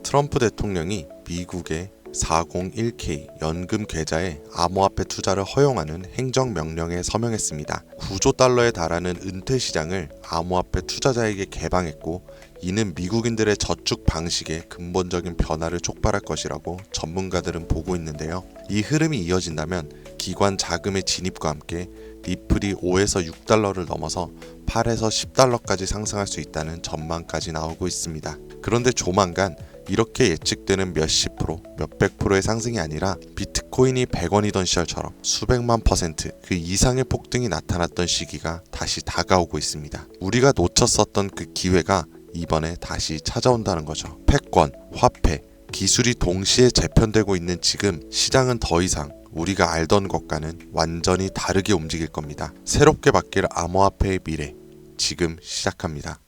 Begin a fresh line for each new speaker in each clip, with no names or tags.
트럼프 대통령이 미국의 401k 연금 계좌에 암호화폐 투자를 허용하는 행정명령에 서명했습니다. 9조 달러에 달하는 은퇴 시장을 암호화폐 투자자에게 개방했고, 이는 미국인들의 저축 방식에 근본적인 변화를 촉발할 것이라고 전문가들은 보고 있는데요. 이 흐름이 이어진다면 기관 자금의 진입과 함께 리플이 5에서 6달러를 넘어서 8에서 10달러까지 상승할 수 있다는 전망까지 나오고 있습니다. 그런데 조만간 이렇게 예측되는 몇십 프로, 몇백 프로의 상승이 아니라 비트코인이 100원이던 시절처럼 수백만 퍼센트 그 이상의 폭등이 나타났던 시기가 다시 다가오고 있습니다. 우리가 놓쳤었던 그 기회가 이번에 다시 찾아온다는 거죠. 패권, 화폐, 기술이 동시에 재편되고 있는 지금 시장은 더 이상 우리가 알던 것과는 완전히 다르게 움직일 겁니다. 새롭게 바뀔 암호화폐의 미래, 지금 시작합니다.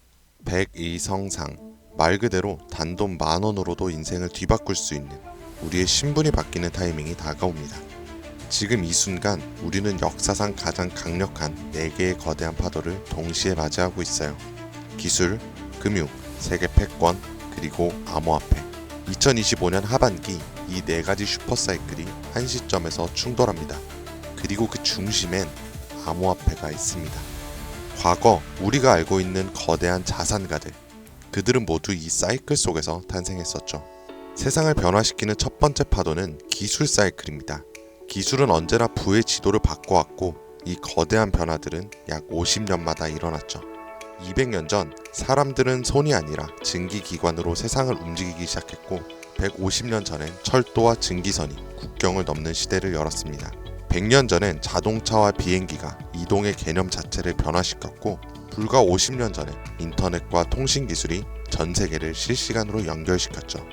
백이성상, 말 그대로 단돈 10,000원으로도 인생을 뒤바꿀 수 있는 우리의 신분이 바뀌는 타이밍이 다가옵니다. 지금 이 순간 우리는 역사상 가장 강력한 4개의 거대한 파도를 동시에 맞이하고 있어요. 기술, 금융, 세계 패권, 그리고 암호화폐. 2025년 하반기 이 4가지 슈퍼사이클이 한 시점에서 충돌합니다. 그리고 그 중심엔 암호화폐가 있습니다. 과거 우리가 알고 있는 거대한 자산가들, 그들은 모두 이 사이클 속에서 탄생했었죠. 세상을 변화시키는 첫 번째 파도는 기술 사이클입니다. 기술은 언제나 부의 지도를 바꿔왔고, 이 거대한 변화들은 약 50년마다 일어났죠. 200년 전 사람들은 손이 아니라 증기기관으로 세상을 움직이기 시작했고, 150년 전엔 철도와 증기선이 국경을 넘는 시대를 열었습니다. 100년 전엔 자동차와 비행기가 이동의 개념 자체를 변화시켰고, 불과 50년 전에 인터넷과 통신기술이 전 세계를 실시간으로 연결시켰죠.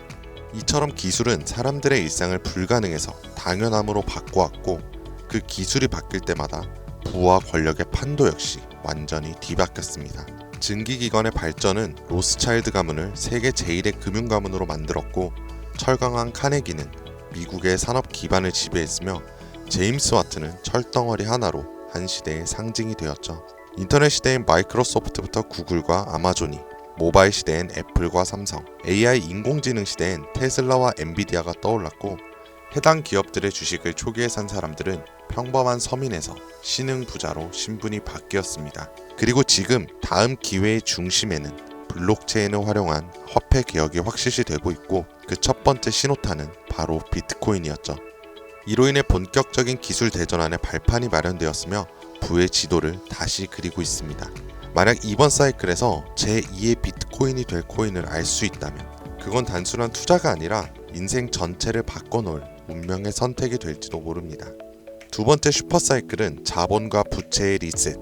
이처럼 기술은 사람들의 일상을 불가능해서 당연함으로 바꿔왔고, 그 기술이 바뀔 때마다 부와 권력의 판도 역시 완전히 뒤바뀌었습니다. 증기기관의 발전은 로스차일드 가문을 세계 제1의 금융가문으로 만들었고, 철강왕 카네기는 미국의 산업 기반을 지배했으며, 제임스 와트는 철덩어리 하나로 한 시대의 상징이 되었죠. 인터넷 시대엔 마이크로소프트부터 구글과 아마존이, 모바일 시대엔 애플과 삼성, AI 인공지능 시대엔 테슬라와 엔비디아가 떠올랐고, 해당 기업들의 주식을 초기에 산 사람들은 평범한 서민에서 신흥 부자로 신분이 바뀌었습니다. 그리고 지금 다음 기회의 중심에는 블록체인을 활용한 화폐 개혁이 확실시되고 있고, 그 첫 번째 신호탄은 바로 비트코인이었죠. 이로 인해 본격적인 기술 대전환의 발판이 마련되었으며 부의 지도를 다시 그리고 있습니다. 만약 이번 사이클에서 제2의 비트코인이 될 코인을 알 수 있다면 그건 단순한 투자가 아니라 인생 전체를 바꿔놓을 운명의 선택이 될지도 모릅니다. 두 번째 슈퍼사이클은 자본과 부채의 리셋,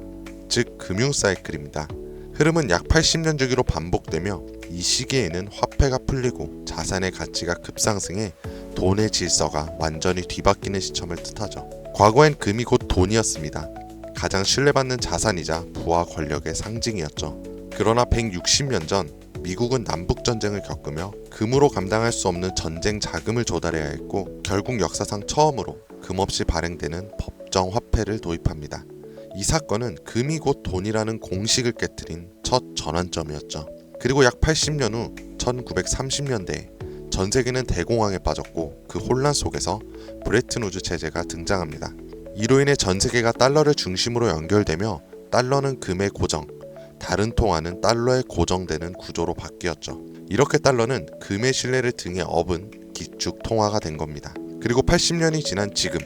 즉 금융 사이클입니다. 흐름은 약 80년 주기로 반복되며, 이 시기에는 화폐가 풀리고 자산의 가치가 급상승해 돈의 질서가 완전히 뒤바뀌는 시점을 뜻하죠. 과거엔 금이 곧 돈이었습니다. 가장 신뢰받는 자산이자 부와 권력의 상징이었죠. 그러나 160년 전 미국은 남북전쟁을 겪으며 금으로 감당할 수 없는 전쟁 자금을 조달해야 했고, 결국 역사상 처음으로 금 없이 발행되는 법정 화폐를 도입합니다. 이 사건은 금이 곧 돈이라는 공식을 깨뜨린 첫 전환점이었죠. 그리고 약 80년 후 1930년대에 전 세계는 대공황에 빠졌고, 그 혼란 속에서 브레튼 우즈 체제가 등장합니다. 이로 인해 전 세계가 달러를 중심으로 연결되며 달러는 금의 고정, 다른 통화는 달러에 고정되는 구조로 바뀌었죠. 이렇게 달러는 금의 신뢰를 등에 업은 기축 통화가 된 겁니다. 그리고 80년이 지난 지금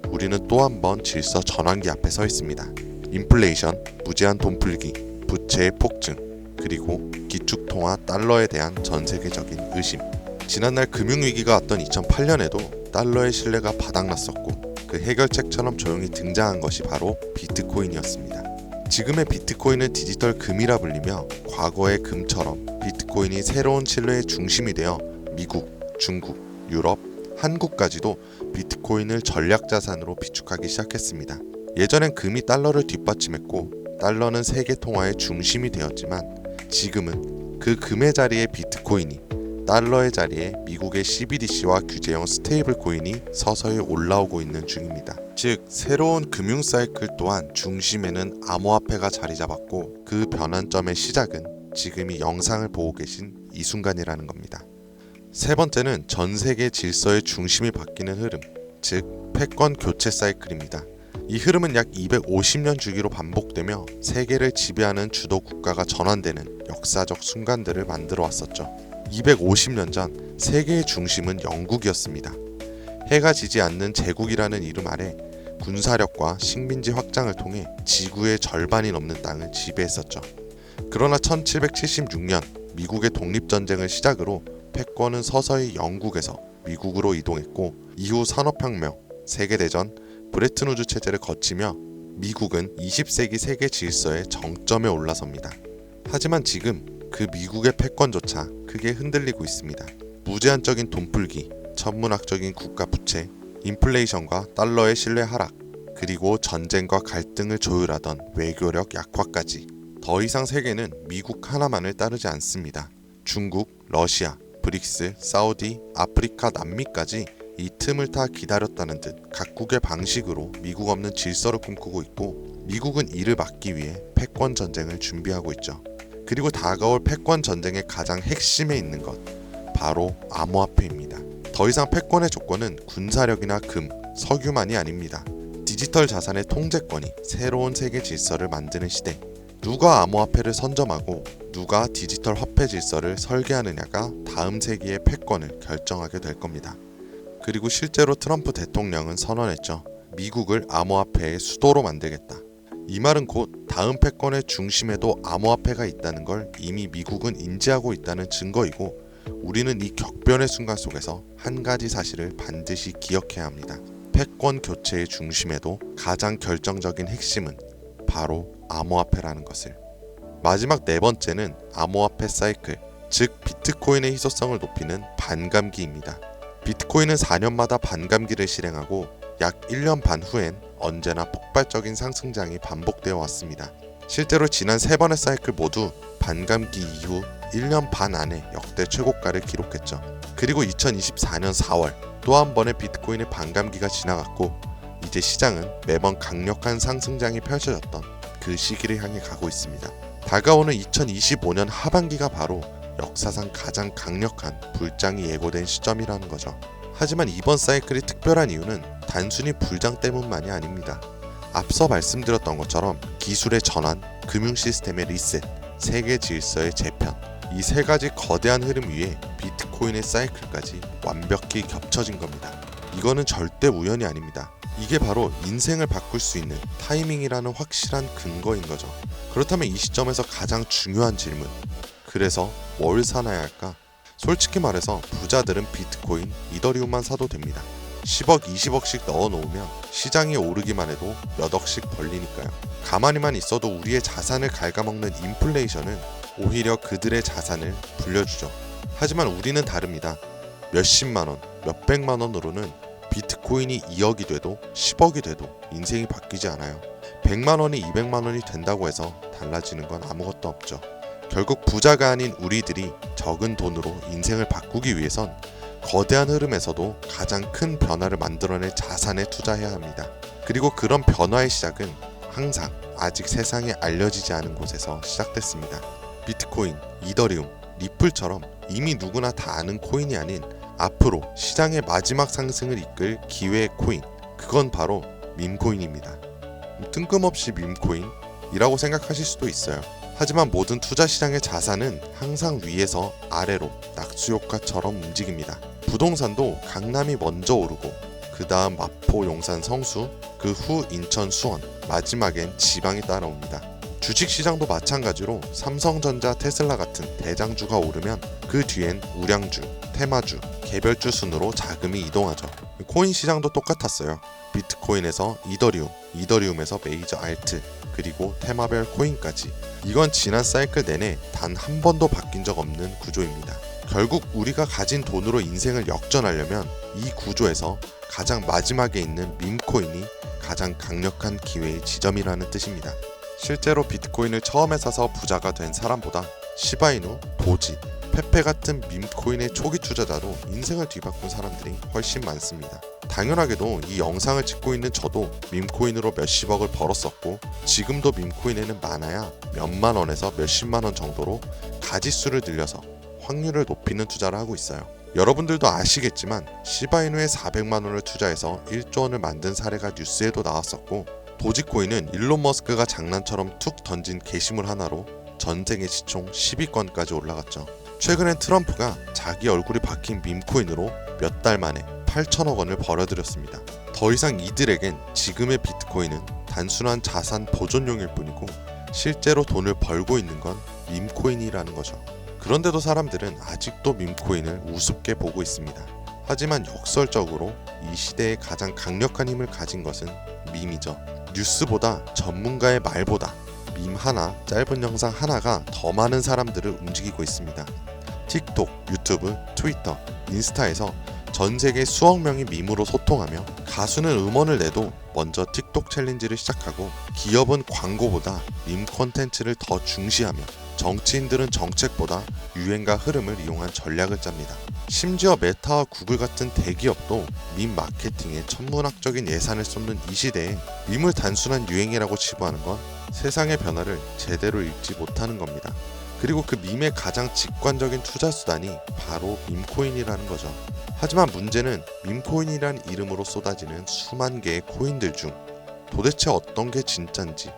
우리는 또 한 번 질서 전환기 앞에 서 있습니다. 인플레이션, 무제한 돈풀기, 부채의 폭증, 그리고 기축 통화 달러에 대한 전 세계적인 의심. 지난날 금융위기가 왔던 2008년에도 달러의 신뢰가 바닥났었고, 그 해결책처럼 조용히 등장한 것이 바로 비트코인이었습니다. 지금의 비트코인은 디지털 금이라 불리며, 과거의 금처럼 비트코인이 새로운 신뢰의 중심이 되어 미국, 중국, 유럽, 한국까지도 비트코인을 전략자산으로 비축하기 시작했습니다. 예전엔 금이 달러를 뒷받침했고 달러는 세계 통화의 중심이 되었지만, 지금은 그 금의 자리에 비트코인이, 달러의 자리에 미국의 CBDC와 규제형 스테이블 코인이 서서히 올라오고 있는 중입니다. 즉, 새로운 금융 사이클 또한 중심에는 암호화폐가 자리 잡았고, 그 변환점의 시작은 지금 이 영상을 보고 계신 이 순간이라는 겁니다. 세 번째는 전 세계 질서의 중심이 바뀌는 흐름, 즉 패권 교체 사이클입니다. 이 흐름은 약 250년 주기로 반복되며 세계를 지배하는 주도 국가가 전환되는 역사적 순간들을 만들어 왔었죠. 250년 전 세계의 중심은 영국이었습니다. 해가 지지 않는 제국이라는 이름 아래 군사력과 식민지 확장을 통해 지구의 절반이 넘는 땅을 지배했었죠. 그러나 1776년 미국의 독립전쟁을 시작으로 패권은 서서히 영국에서 미국으로 이동했고 이후 산업혁명, 세계대전, 브레튼 우즈 체제를 거치며 미국은 20세기 세계 질서의 정점에 올라섭니다. 하지만 지금 그 미국의 패권조차 크게 흔들리고 있습니다. 무제한적인 돈풀기, 천문학적인 국가 부채, 인플레이션과 달러의 신뢰 하락, 그리고 전쟁과 갈등을 조율하던 외교력 약화까지 더 이상 세계는 미국 하나만을 따르지 않습니다. 중국, 러시아, 브릭스, 사우디, 아프리카, 남미까지 이 틈을 타 기다렸다는 듯 각국의 방식으로 미국 없는 질서를 꿈꾸고 있고 미국은 이를 막기 위해 패권 전쟁을 준비하고 있죠. 그리고 다가올 패권 전쟁의 가장 핵심에 있는 것, 바로 암호화폐입니다. 더 이상 패권의 조건은 군사력이나 금, 석유만이 아닙니다. 디지털 자산의 통제권이 새로운 세계 질서를 만드는 시대. 누가 암호화폐를 선점하고 누가 디지털 화폐 질서를 설계하느냐가 다음 세기의 패권을 결정하게 될 겁니다. 그리고 실제로 트럼프 대통령은 선언했죠. 미국을 암호화폐의 수도로 만들겠다. 이 말은 곧 다음 패권의 중심에도 암호화폐가 있다는 걸 이미 미국은 인지하고 있다는 증거이고 우리는 이 격변의 순간 속에서 한 가지 사실을 반드시 기억해야 합니다. 패권 교체의 중심에도 가장 결정적인 핵심은 바로 암호화폐라는 것을. 마지막 네 번째는 암호화폐 사이클, 즉 비트코인의 희소성을 높이는 반감기입니다. 비트코인은 4년마다 반감기를 실행하고 약 1년 반 후엔 언제나 폭발적인 상승장이 반복되어 왔습니다. 실제로 지난 3번의 사이클 모두 반감기 이후 1년 반 안에 역대 최고가를 기록했죠. 그리고 2024년 4월 또 한 번의 비트코인의 반감기가 지나갔고 이제 시장은 매번 강력한 상승장이 펼쳐졌던 그 시기를 향해 가고 있습니다. 다가오는 2025년 하반기가 바로 역사상 가장 강력한 불장이 예고된 시점이라는 거죠. 하지만 이번 사이클이 특별한 이유는 단순히 불장 때문만이 아닙니다. 앞서 말씀드렸던 것처럼 기술의 전환, 금융 시스템의 리셋, 세계 질서의 재편, 이 세 가지 거대한 흐름 위에 비트코인의 사이클까지 완벽히 겹쳐진 겁니다. 이거는 절대 우연이 아닙니다. 이게 바로 인생을 바꿀 수 있는 타이밍이라는 확실한 근거인 거죠. 그렇다면 이 시점에서 가장 중요한 질문, 그래서 뭘 사놔야 할까? 솔직히 말해서 부자들은 비트코인, 이더리움만 사도 됩니다. 10억, 20억씩 넣어놓으면 시장이 오르기만 해도 몇 억씩 벌리니까요. 가만히만 있어도 우리의 자산을 갉아먹는 인플레이션은 오히려 그들의 자산을 불려주죠. 하지만 우리는 다릅니다. 몇십만원, 몇백만원으로는 비트코인이 2억이 돼도 10억이 돼도 인생이 바뀌지 않아요. 100만원이 200만원이 된다고 해서 달라지는 건 아무것도 없죠. 결국 부자가 아닌 우리들이 적은 돈으로 인생을 바꾸기 위해선 거대한 흐름에서도 가장 큰 변화를 만들어낼 자산에 투자해야 합니다. 그리고 그런 변화의 시작은 항상 아직 세상에 알려지지 않은 곳에서 시작됐습니다. 비트코인, 이더리움, 리플처럼 이미 누구나 다 아는 코인이 아닌 앞으로 시장의 마지막 상승을 이끌 기회의 코인, 그건 바로 밈코인입니다. 뜬금없이 밈코인이라고 생각하실 수도 있어요. 하지만 모든 투자 시장의 자산은 항상 위에서 아래로 낙수효과처럼 움직입니다. 부동산도 강남이 먼저 오르고 그 다음 마포, 용산, 성수, 그 후 인천, 수원, 마지막엔 지방이 따라옵니다. 주식시장도 마찬가지로 삼성전자, 테슬라 같은 대장주가 오르면 그 뒤엔 우량주, 테마주, 개별주 순으로 자금이 이동하죠. 코인 시장도 똑같았어요. 비트코인에서 이더리움, 이더리움에서 메이저 알트, 그리고 테마별 코인까지. 이건 지난 사이클 내내 단 한 번도 바뀐 적 없는 구조입니다. 결국 우리가 가진 돈으로 인생을 역전하려면 이 구조에서 가장 마지막에 있는 밈코인이 가장 강력한 기회의 지점이라는 뜻입니다. 실제로 비트코인을 처음에 사서 부자가 된 사람보다 시바이누, 도지, 페페 같은 밈코인의 초기 투자자도 인생을 뒤바꾼 사람들이 훨씬 많습니다. 당연하게도 이 영상을 찍고 있는 저도 밈코인으로 몇십억을 벌었었고 지금도 밈코인에는 많아야 몇만원에서 몇십만원 정도로 가지수를 늘려서 확률을 높이는 투자를 하고 있어요. 여러분들도 아시겠지만 시바이누에 400만원을 투자해서 1조원을 만든 사례가 뉴스에도 나왔었고, 도지코인은 일론 머스크가 장난처럼 툭 던진 게시물 하나로 전세계 시총 10위권까지 올라갔죠. 최근엔 트럼프가 자기 얼굴이 박힌 밈코인으로 몇 달 만에 8천억 원을 벌어들였습니다. 더 이상 이들에겐 지금의 비트코인은 단순한 자산 보존용일 뿐이고 실제로 돈을 벌고 있는 건 밈코인이라는 거죠. 그런데도 사람들은 아직도 밈코인을 우습게 보고 있습니다. 하지만 역설적으로 이 시대에 가장 강력한 힘을 가진 것은 밈이죠. 뉴스보다 전문가의 말보다 밈 하나, 짧은 영상 하나가 더 많은 사람들을 움직이고 있습니다. 틱톡, 유튜브, 트위터, 인스타에서 전 세계 수억 명이 밈으로 소통하며, 가수는 음원을 내도 먼저 틱톡 챌린지를 시작하고, 기업은 광고보다 밈 콘텐츠를 더 중시하며, 정치인들은 정책보다 유행과 흐름을 이용한 전략을 짭니다. 심지어 메타와 구글 같은 대기업도 밈 마케팅에 천문학적인 예산을 쏟는 이 시대에 밈을 단순한 유행이라고 치부하는 건 세상의 변화를 제대로 읽지 못하는 겁니다. 그리고 그 밈의 가장 직관적인 투자 수단이 바로 밈코인이라는 거죠. 하지만 문제는 밈코인이란 이름으로 쏟아지는 수만 개의 코인들 중 도대체 어떤 게 진짠지,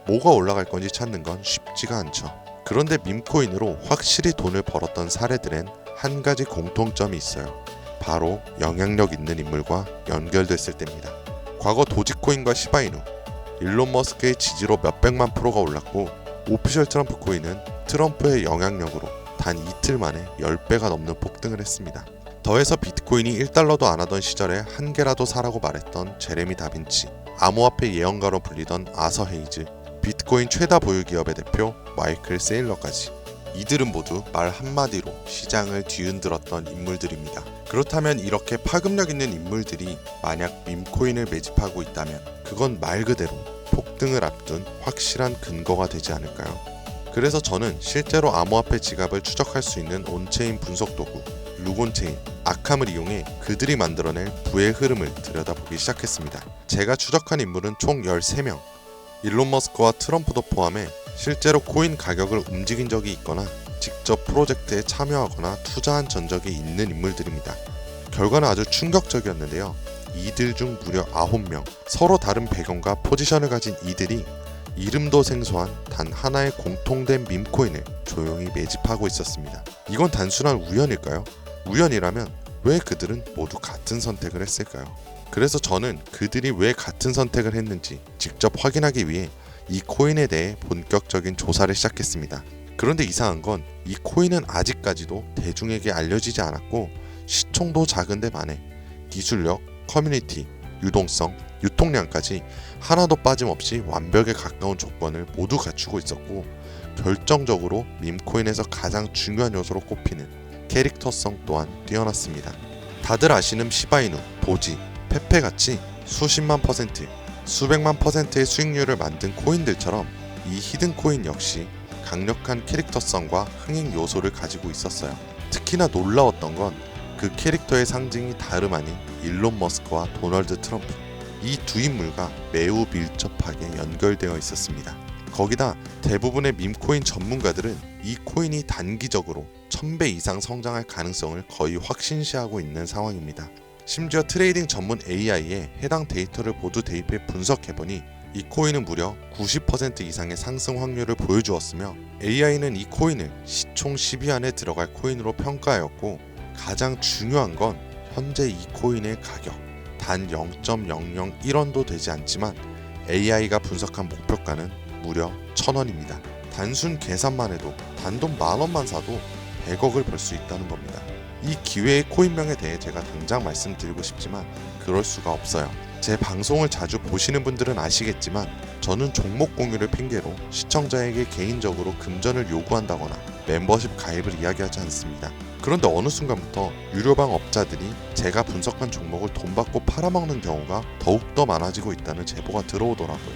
뭐가 올라갈 건지 찾는 건 쉽지가 않죠. 그런데 밈코인으로 확실히 돈을 벌었던 사례들엔 한 가지 공통점이 있어요. 바로 영향력 있는 인물과 연결됐을 때입니다. 과거 도지코인과 시바이누, 일론 머스크의 지지로 몇백만 프로가 올랐고, 오피셜 트럼프 코인은 트럼프의 영향력으로 단 이틀 만에 10배가 넘는 폭등을 했습니다. 더해서 비트코인이 1달러도 안 하던 시절에 한 개라도 사라고 말했던 제레미 다빈치, 암호화폐 예언가로 불리던 아서 헤이즈, 비트코인 최다 보유 기업의 대표 마이클 세일러까지, 이들은 모두 말 한마디로 시장을 뒤흔들었던 인물들입니다. 그렇다면 이렇게 파급력 있는 인물들이 만약 밈코인을 매집하고 있다면 그건 말 그대로 폭등을 앞둔 확실한 근거가 되지 않을까요? 그래서 저는 실제로 암호화폐 지갑을 추적할 수 있는 온체인 분석 도구 루곤체인, 아캄을 이용해 그들이 만들어낼 부의 흐름을 들여다보기 시작했습니다. 제가 추적한 인물은 총 13명, 일론 머스크와 트럼프도 포함해 실제로 코인 가격을 움직인 적이 있거나 직접 프로젝트에 참여하거나 투자한 전적이 있는 인물들입니다. 결과는 아주 충격적이었는데요. 이들 중 무려 9명, 서로 다른 배경과 포지션을 가진 이들이 이름도 생소한 단 하나의 공통된 밈코인을 조용히 매집하고 있었습니다. 이건 단순한 우연일까요? 우연이라면 왜 그들은 모두 같은 선택을 했을까요? 그래서 저는 그들이 왜 같은 선택을 했는지 직접 확인하기 위해 이 코인에 대해 본격적인 조사를 시작했습니다. 그런데 이상한 건 이 코인은 아직까지도 대중에게 알려지지 않았고, 시총도 작은데 반해 기술력, 커뮤니티, 유동성, 유통량까지 하나도 빠짐없이 완벽에 가까운 조건을 모두 갖추고 있었고, 결정적으로 밈코인에서 가장 중요한 요소로 꼽히는 캐릭터성 또한 뛰어났습니다. 다들 아시는 시바이누, 도지, 페페같이 수십만 퍼센트, 수백만 퍼센트의 수익률을 만든 코인들처럼 이 히든 코인 역시 강력한 캐릭터성과 흥행 요소를 가지고 있었어요. 특히나 놀라웠던 건 그 캐릭터의 상징이 다름 아닌 일론 머스크와 도널드 트럼프, 이 두 인물과 매우 밀접하게 연결되어 있었습니다. 거기다 대부분의 밈코인 전문가들은 이 코인이 단기적으로 1000배 이상 성장할 가능성을 거의 확신시하고 있는 상황입니다. 심지어 트레이딩 전문 AI에 해당 데이터를 모두 대입해 분석해보니 이 코인은 무려 90% 이상의 상승 확률을 보여주었으며, AI는 이 코인을 시총 10위 안에 들어갈 코인으로 평가하였고, 가장 중요한 건 현재 이 코인의 가격 단 0.001원도 되지 않지만 AI가 분석한 목표가는 무려 1000원입니다. 단순 계산만 해도 단돈 10,000원만 사도 100억을 벌 수 있다는 겁니다. 이 기회의 코인명에 대해 제가 당장 말씀드리고 싶지만 그럴 수가 없어요. 제 방송을 자주 보시는 분들은 아시겠지만 저는 종목 공유를 핑계로 시청자에게 개인적으로 금전을 요구한다거나 멤버십 가입을 이야기하지 않습니다. 그런데 어느 순간부터 유료방 업자들이 제가 분석한 종목을 돈 받고 팔아먹는 경우가 더욱더 많아지고 있다는 제보가 들어오더라고요.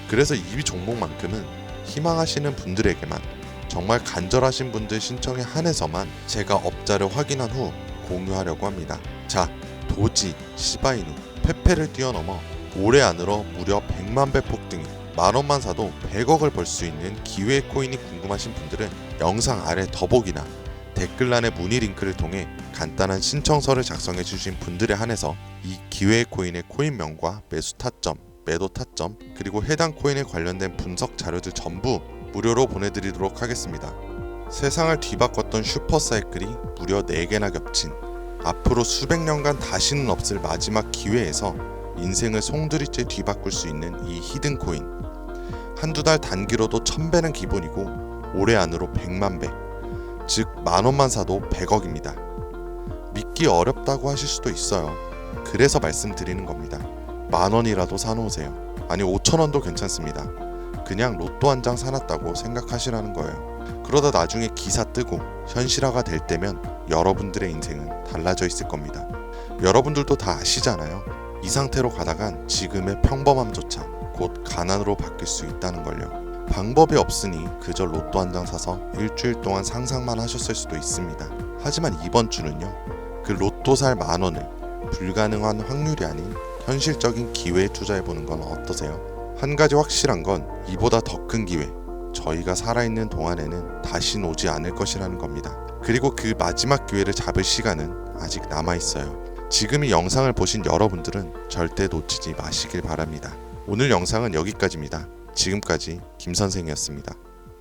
그래서 이 종목만큼은 희망하시는 분들에게만, 정말 간절하신 분들 신청에 한해서만 제가 업자를 확인한 후 공유하려고 합니다. 자, 도지, 시바이누, 페페를 뛰어넘어 올해 안으로 무려 100만 배 폭등이, 10,000원만 사도 100억을 벌 수 있는 기회 코인이 궁금하신 분들은 영상 아래 더보기나 댓글란의 문의 링크를 통해 간단한 신청서를 작성해 주신 분들에 한해서 이 기회의 코인의 코인명과 매수 타점, 매도 타점, 그리고 해당 코인에 관련된 분석 자료들 전부 무료로 보내드리도록 하겠습니다. 세상을 뒤바꿨던 슈퍼사이클이 무려 4개나 겹친 앞으로 수백 년간 다시는 없을 마지막 기회에서 인생을 송두리째 뒤바꿀 수 있는 이 히든 코인. 한두 달 단기로도 1000배는 기본이고 올해 안으로 100만 배, 즉 만원만 사도 100억입니다. 믿기 어렵다고 하실 수도 있어요. 그래서 말씀드리는 겁니다. 만원이라도 사놓으세요. 아니 5천원도 괜찮습니다. 그냥 로또 한 장 사놨다고 생각하시라는 거예요. 그러다 나중에 기사 뜨고 현실화가 될 때면 여러분들의 인생은 달라져 있을 겁니다. 여러분들도 다 아시잖아요. 이 상태로 가다간 지금의 평범함조차 곧 가난으로 바뀔 수 있다는 걸요. 방법이 없으니 그저 로또 한 장 사서 일주일 동안 상상만 하셨을 수도 있습니다. 하지만 이번 주는요, 그 로또 살 만원을 불가능한 확률이 아닌 현실적인 기회에 투자해보는 건 어떠세요? 한 가지 확실한 건 이보다 더 큰 기회, 저희가 살아있는 동안에는 다신 오지 않을 것이라는 겁니다. 그리고 그 마지막 기회를 잡을 시간은 아직 남아있어요. 지금 이 영상을 보신 여러분들은 절대 놓치지 마시길 바랍니다. 오늘 영상은 여기까지입니다. 지금까지 김선생이었습니다.